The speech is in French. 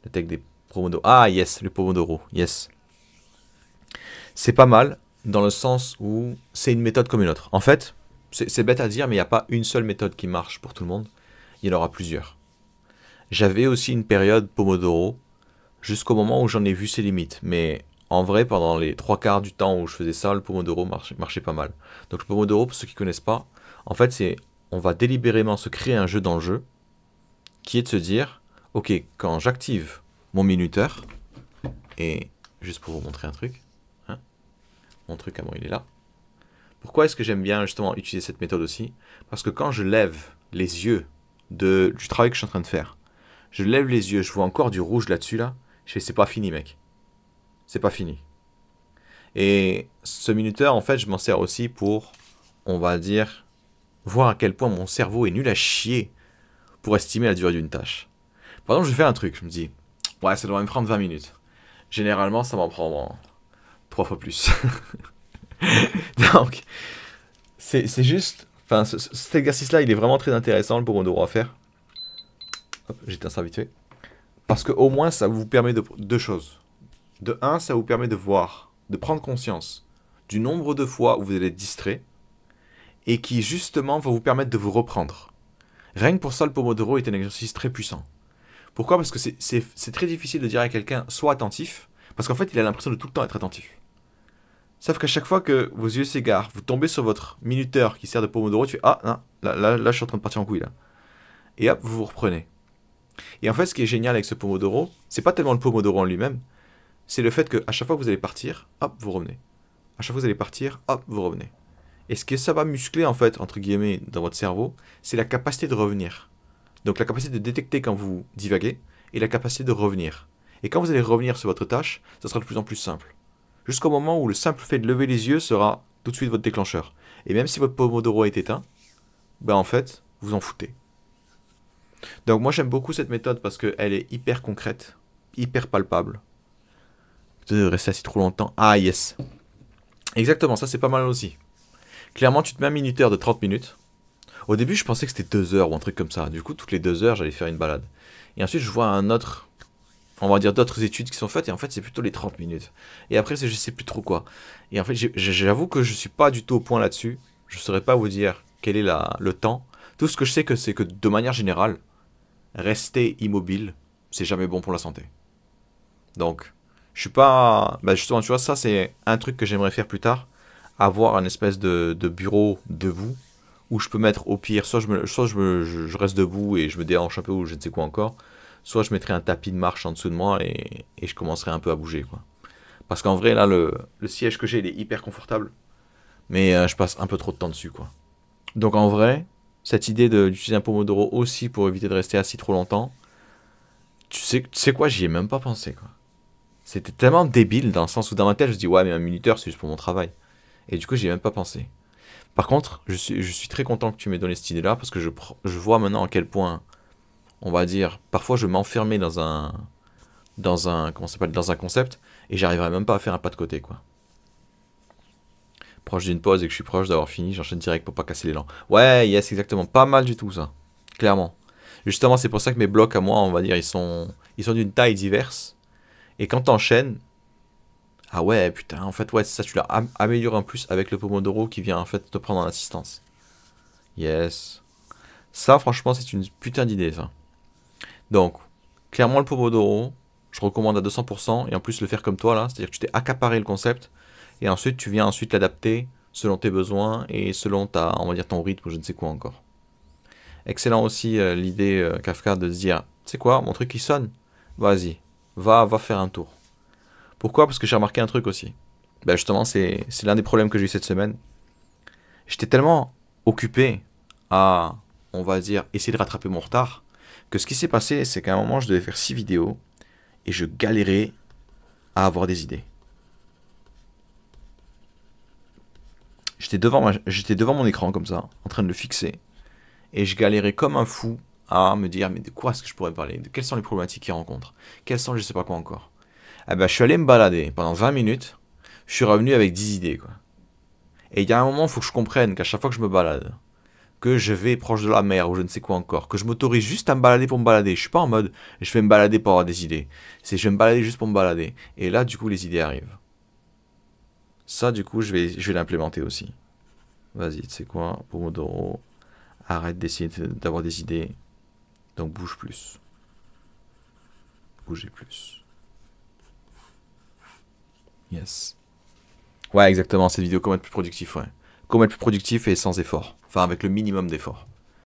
La technique des Pomodoro. Ah, yes, le Pomodoro, yes. C'est pas mal dans le sens où c'est une méthode comme une autre. En fait, c'est bête à dire, mais il n'y a pas une seule méthode qui marche pour tout le monde. Il y en aura plusieurs. J'avais aussi une période Pomodoro jusqu'au moment où j'en ai vu ses limites. Mais en vrai, pendant les trois quarts du temps où je faisais ça, le Pomodoro marchait pas mal. Donc le Pomodoro, pour ceux qui ne connaissent pas, en fait, c'est on va délibérément se créer un jeu dans le jeu qui est de se dire, ok, quand j'active mon minuteur, et juste pour vous montrer un truc, hein, mon truc à moi il est là. Pourquoi est-ce que j'aime bien justement utiliser cette méthode aussi? Parce que quand je lève les yeux du travail que je suis en train de faire, je lève les yeux, je vois encore du rouge là-dessus là, je fais c'est pas fini mec. C'est pas fini. Et ce minuteur en fait je m'en sers aussi pour, on va dire, voir à quel point mon cerveau est nul à chier pour estimer la durée d'une tâche. Par exemple je fais un truc, je me dis, ouais ça doit me prendre 20 minutes. Généralement ça m'en prend 3 fois plus. Donc, c'est juste. Enfin, cet exercice-là, il est vraiment très intéressant, le Pomodoro à faire. Hop, j'éteins ça vite fait. Parce que au moins, ça vous permet de deux choses. De un, ça vous permet de voir, de prendre conscience du nombre de fois où vous allez être distrait et qui, justement, va vous permettre de vous reprendre. Rien que pour ça, le Pomodoro est un exercice très puissant. Pourquoi? Parce que c'est très difficile de dire à quelqu'un, sois attentif, parce qu'en fait, il a l'impression de tout le temps être attentif. Sauf qu'à chaque fois que vos yeux s'égarent, vous tombez sur votre minuteur qui sert de Pomodoro, tu fais ah non, là je suis en train de partir en couille là. Et hop, vous vous reprenez. Et en fait, ce qui est génial avec ce Pomodoro, c'est pas tellement le Pomodoro en lui-même, c'est le fait qu'à chaque fois que vous allez partir, hop, vous revenez. À chaque fois que vous allez partir, hop, vous revenez. Et ce que ça va muscler en fait, entre guillemets, dans votre cerveau, c'est la capacité de revenir. Donc la capacité de détecter quand vous divaguez et la capacité de revenir. Et quand vous allez revenir sur votre tâche, ça sera de plus en plus simple. Jusqu'au moment où le simple fait de lever les yeux sera tout de suite votre déclencheur. Et même si votre Pomodoro est éteint, ben en fait, vous en foutez. Donc moi j'aime beaucoup cette méthode parce qu'elle est hyper concrète, hyper palpable. De rester assis trop longtemps. Ah yes. Exactement, ça c'est pas mal aussi. Clairement, tu te mets un minuteur de 30 minutes. Au début, je pensais que c'était 2 heures ou un truc comme ça. Du coup, toutes les 2 heures, j'allais faire une balade. Et ensuite, je vois un autre, on va dire d'autres études qui sont faites, et en fait, c'est plutôt les 30 minutes. Et après, je sais plus trop quoi. Et en fait, j'avoue que je suis pas du tout au point là-dessus. Je saurais pas vous dire quel est le temps. Tout ce que je sais, c'est que de manière générale, rester immobile, c'est jamais bon pour la santé. Donc, je suis pas. Bah justement, tu vois, ça, c'est un truc que j'aimerais faire plus tard. Avoir un espèce de bureau debout où je peux mettre au pire, soit je reste debout et je me déhanche un peu ou je ne sais quoi encore, soit je mettrai un tapis de marche en dessous de moi et je commencerai un peu à bouger, quoi. Parce qu'en vrai, là, le siège que j'ai, il est hyper confortable, mais je passe un peu trop de temps dessus, quoi. Donc en vrai, cette idée d'utiliser un Pomodoro aussi pour éviter de rester assis trop longtemps, tu sais quoi, j'y ai même pas pensé, quoi. C'était tellement débile dans le sens où dans ma tête, je me dis, ouais, mais un minuteur, c'est juste pour mon travail. Et du coup, j'y ai même pas pensé. Par contre, je suis très content que tu m'aies donné cette idée-là parce que je vois maintenant à quel point, on va dire, parfois je m'enfermais comment ça s'appelle, dans un concept et j'arriverais même pas à faire un pas de côté, quoi. Proche d'une pause et que je suis proche d'avoir fini, j'enchaîne direct pour pas casser l'élan. Ouais, yes, exactement, pas mal du tout ça, clairement. Justement, c'est pour ça que mes blocs à moi, on va dire, ils sont d'une taille diverse et quand t'enchaînes, ah ouais, putain, en fait, ouais, c'est ça, tu l'as amélioré en plus avec le Pomodoro qui vient en fait te prendre en assistance. Yes. Ça, franchement, c'est une putain d'idée, ça. Donc, clairement, le Pomodoro, je recommande à 200%, et en plus le faire comme toi, là, c'est-à-dire que tu t'es accaparé le concept, et ensuite tu viens ensuite l'adapter selon tes besoins et selon on va dire, ton rythme ou je ne sais quoi encore. Excellent aussi l'idée, Kafka, de se dire, tu sais quoi, mon truc qui sonne, vas-y, va faire un tour. Pourquoi? Parce que j'ai remarqué un truc aussi. Ben justement, c'est l'un des problèmes que j'ai eu cette semaine. J'étais tellement occupé à, on va dire, essayer de rattraper mon retard, que ce qui s'est passé, c'est qu'à un moment, je devais faire 6 vidéos, et je galérais à avoir des idées. J'étais devant mon écran comme ça, en train de le fixer, et je galérais comme un fou à me dire, mais de quoi est-ce que je pourrais parler? De quelles sont les problématiques qu'ils rencontrent? Quelles sont je sais pas quoi encore? Eh ben, je suis allé me balader pendant 20 minutes, je suis revenu avec 10 idées, quoi. Et il y a un moment, il faut que je comprenne qu'à chaque fois que je me balade, que je vais proche de la mer ou je ne sais quoi encore, que je m'autorise juste à me balader pour me balader. Je suis pas en mode je vais me balader pour avoir des idées. C'est je vais me balader juste pour me balader. Et là, du coup, les idées arrivent. Ça, du coup, je vais l'implémenter aussi. Vas-y, tu sais quoi, Pomodoro, arrête d'essayer d'avoir des idées. Donc bouge plus. Bougez plus. Yes. Ouais, exactement, cette vidéo, comment être plus productif, ouais. Comment être plus productif et sans effort. Enfin, avec le minimum d'effort.